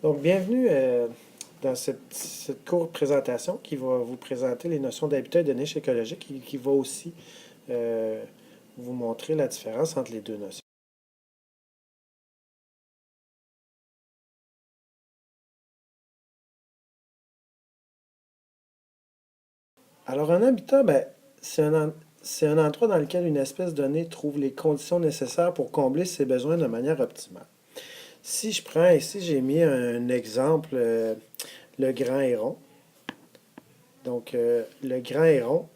Donc, bienvenue dans cette courte présentation qui va vous présenter les notions d'habitat et de niche écologique et qui va aussi euh, vous montrer la différence entre les deux notions. Alors, un habitat, ben, c'est un endroit dans lequel une espèce donnée trouve les conditions nécessaires pour combler ses besoins de manière optimale. Si je prends ici, j'ai mis un exemple, le grand héron. Donc, le grand héron,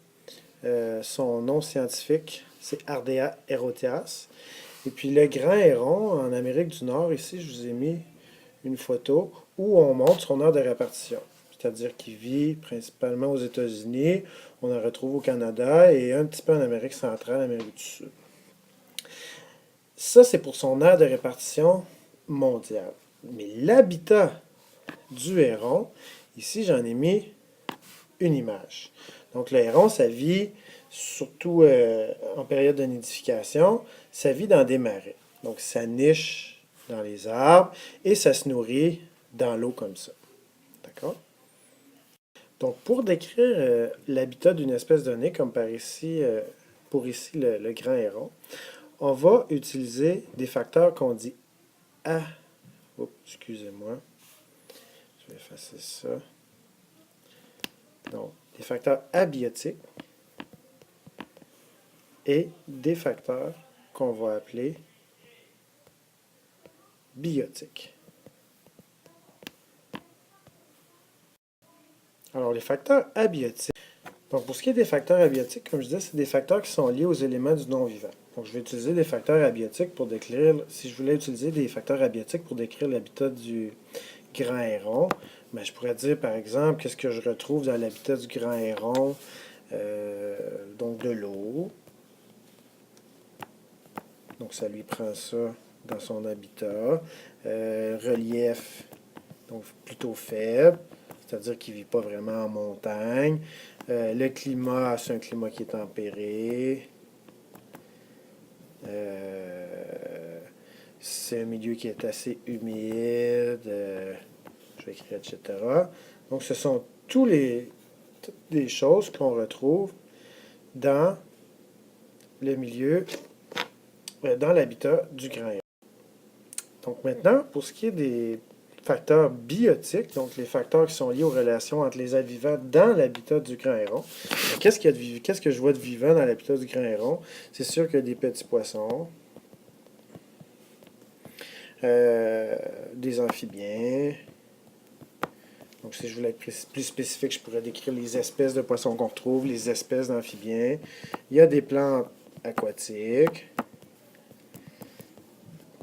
son nom scientifique, c'est Ardea eroteas. Et puis le grand héron, en Amérique du Nord, ici, je vous ai mis une photo où on montre son aire de répartition. C'est-à-dire qu'il vit principalement aux États-Unis, on en retrouve au Canada et un petit peu en Amérique centrale, Amérique du Sud. Ça, c'est pour son aire de répartition mondiale. Mais l'habitat du héron, ici, j'en ai mis une image. Donc le héron, ça vit surtout en période de nidification, ça vit dans des marais. Donc ça niche dans les arbres et ça se nourrit dans l'eau comme ça. D'accord? Donc pour décrire l'habitat d'une espèce donnée, comme par ici, pour ici le grand héron, on va utiliser des facteurs qu'on dit A. Oh, excusez-moi, je vais effacer ça. Donc, des facteurs abiotiques et des facteurs qu'on va appeler biotiques. Alors, les facteurs abiotiques. Donc, pour ce qui est des facteurs abiotiques, comme je disais, c'est des facteurs qui sont liés aux éléments du non-vivant. Donc, je vais utiliser des facteurs abiotiques pour décrire, si je voulais utiliser des facteurs abiotiques pour décrire l'habitat du grand héron, ben, je pourrais dire, par exemple, qu'est-ce que je retrouve dans l'habitat du grand héron? Donc, de l'eau. Donc, ça lui prend ça dans son habitat. Relief, donc plutôt faible, c'est-à-dire qu'il ne vit pas vraiment en montagne. Le climat, c'est un climat qui est tempéré. C'est un milieu qui est assez humide. Je vais écrire, etc. Donc, ce sont toutes les choses qu'on retrouve dans le milieu, dans l'habitat du grand héron. Donc maintenant, pour ce qui est des facteurs biotiques, donc les facteurs qui sont liés aux relations entre les êtres vivants dans l'habitat du grand héron. Qu'est-ce que je vois de vivant dans l'habitat du grand héron? C'est sûr qu'il y a des petits poissons, des amphibiens. Donc si je voulais être plus spécifique, je pourrais décrire les espèces de poissons qu'on retrouve, les espèces d'amphibiens. Il y a des plantes aquatiques,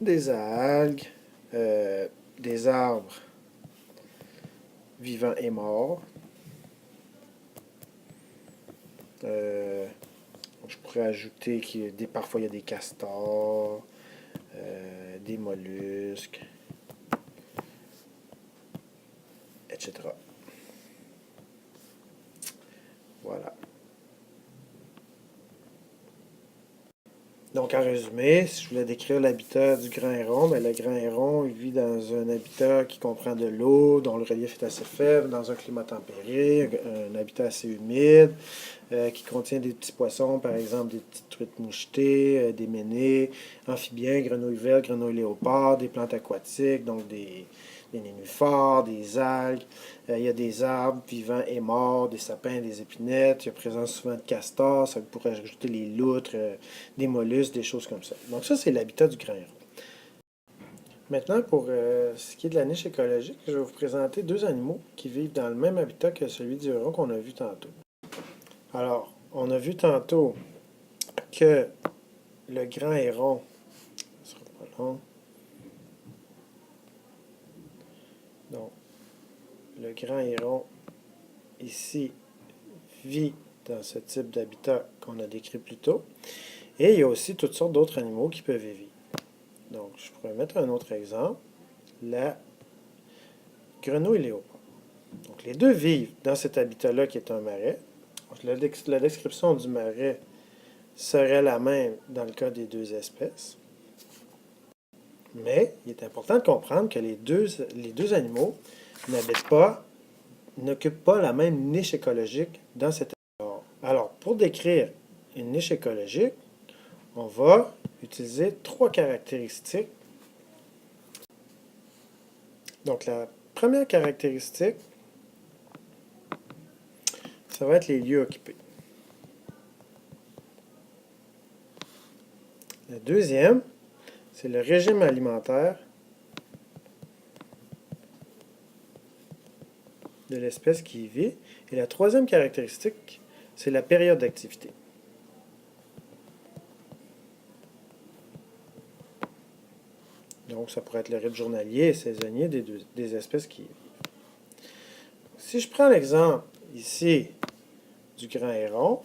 des algues, des arbres vivants et morts. Je pourrais ajouter parfois il y a des castors, des mollusques, etc. Voilà. Donc, en résumé, si je voulais décrire l'habitat du grand héron, ben, le grand héron il vit dans un habitat qui comprend de l'eau, dont le relief est assez faible, dans un climat tempéré, un habitat assez humide, qui contient des petits poissons, par exemple des petites truites mouchetées, des ménés, amphibiens, grenouilles vertes, grenouilles léopards, des plantes aquatiques, donc des nénuphars, des algues. Il y a des arbres vivants et morts, des sapins, des épinettes. Il y a présence souvent de castors, ça pourrait ajouter les loutres, des mollusques, des choses comme ça. Donc ça, c'est l'habitat du grand héron. Maintenant, pour ce qui est de la niche écologique, je vais vous présenter deux animaux qui vivent dans le même habitat que celui du héron qu'on a vu tantôt. Alors, on a vu tantôt que le grand héron, ce sera pas long, donc le grand héron ici vit dans ce type d'habitat qu'on a décrit plus tôt. Et il y a aussi toutes sortes d'autres animaux qui peuvent y vivre. Donc, je pourrais mettre un autre exemple, la grenouille léopard. Donc, les deux vivent dans cet habitat-là qui est un marais. La description du marais serait la même dans le cas des deux espèces. Mais il est important de comprendre que les deux animaux n'occupent pas la même niche écologique dans cet territoire. Alors, pour décrire une niche écologique, on va utiliser trois caractéristiques. Donc, la première caractéristique, ça va être les lieux occupés. La deuxième, c'est le régime alimentaire de l'espèce qui y vit. Et la troisième caractéristique, c'est la période d'activité. Donc, ça pourrait être le rythme journalier et saisonnier des espèces qui y vivent. Si je prends l'exemple ici du grand héron,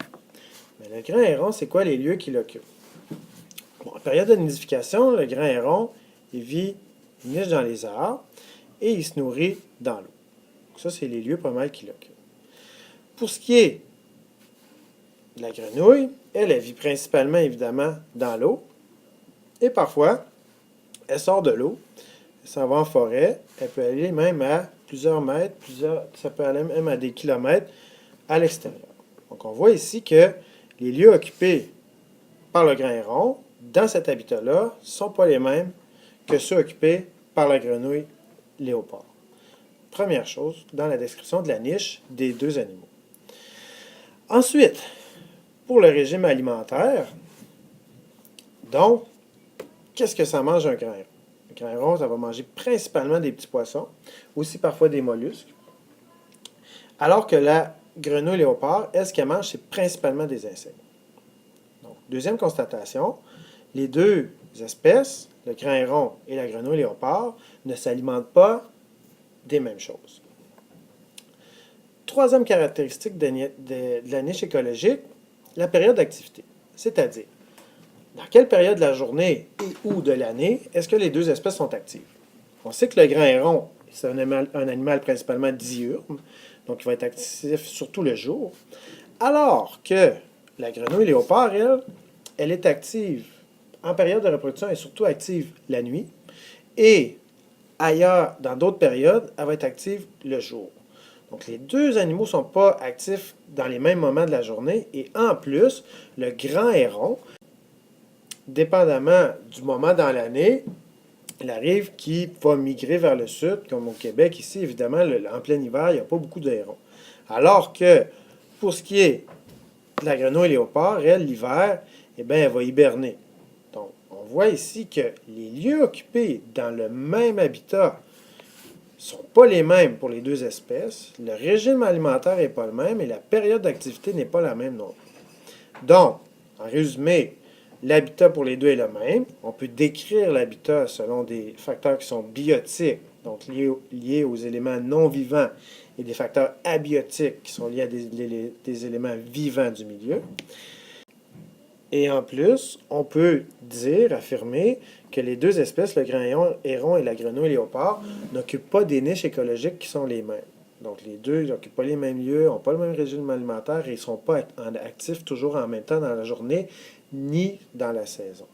mais le grand héron, c'est quoi les lieux qu'il occupe? Bon, en période de nidification, le grand héron, il niche dans les arbres et il se nourrit dans l'eau. Ça, c'est les lieux pas mal qu'il occupe. Pour ce qui est de la grenouille, elle vit principalement, évidemment, dans l'eau. Et parfois, elle sort de l'eau, elle s'en va en forêt, elle peut aller même à plusieurs mètres, ça peut aller même à des kilomètres à l'extérieur. Donc, on voit ici que les lieux occupés par le grand héron, dans cet habitat-là, ne sont pas les mêmes que ceux occupés par la grenouille léopard. Première chose, dans la description de la niche des deux animaux. Ensuite, pour le régime alimentaire, donc, qu'est-ce que ça mange un grand héron? Le grand héron, ça va manger principalement des petits poissons, aussi parfois des mollusques. Alors que la grenouille léopard, elle, ce qu'elle mange, c'est principalement des insectes. Donc, deuxième constatation, les deux espèces, le grand héron et la grenouille léopard, ne s'alimentent pas des mêmes choses. Troisième caractéristique de la niche écologique, la période d'activité. C'est-à-dire, dans quelle période de la journée et ou de l'année est-ce que les deux espèces sont actives? On sait que le grand héron, c'est un animal principalement diurne, donc il va être actif surtout le jour, alors que la grenouille léopard, elle est active en période de reproduction et surtout active la nuit, et ailleurs, dans d'autres périodes, elle va être active le jour. Donc, les deux animaux ne sont pas actifs dans les mêmes moments de la journée. Et en plus, le grand héron, dépendamment du moment dans l'année, il arrive qu'il va migrer vers le sud, comme au Québec. Ici, évidemment, en plein hiver, il n'y a pas beaucoup de hérons. Alors que, pour ce qui est de la grenouille léopard, elle, l'hiver, eh bien, elle va hiberner. Donc, on voit ici que les lieux occupés dans le même habitat ne sont pas les mêmes pour les deux espèces, le régime alimentaire n'est pas le même et la période d'activité n'est pas la même non plus. Donc, en résumé, l'habitat pour les deux est le même. On peut décrire l'habitat selon des facteurs qui sont biotiques, donc liés aux éléments non vivants, et des facteurs abiotiques qui sont liés à des éléments vivants du milieu. Et en plus, on peut affirmer que les deux espèces, le grand héron et la grenouille léopard, n'occupent pas des niches écologiques qui sont les mêmes. Donc les deux n'occupent pas les mêmes lieux, n'ont pas le même régime alimentaire et ne sont pas actifs toujours en même temps dans la journée ni dans la saison.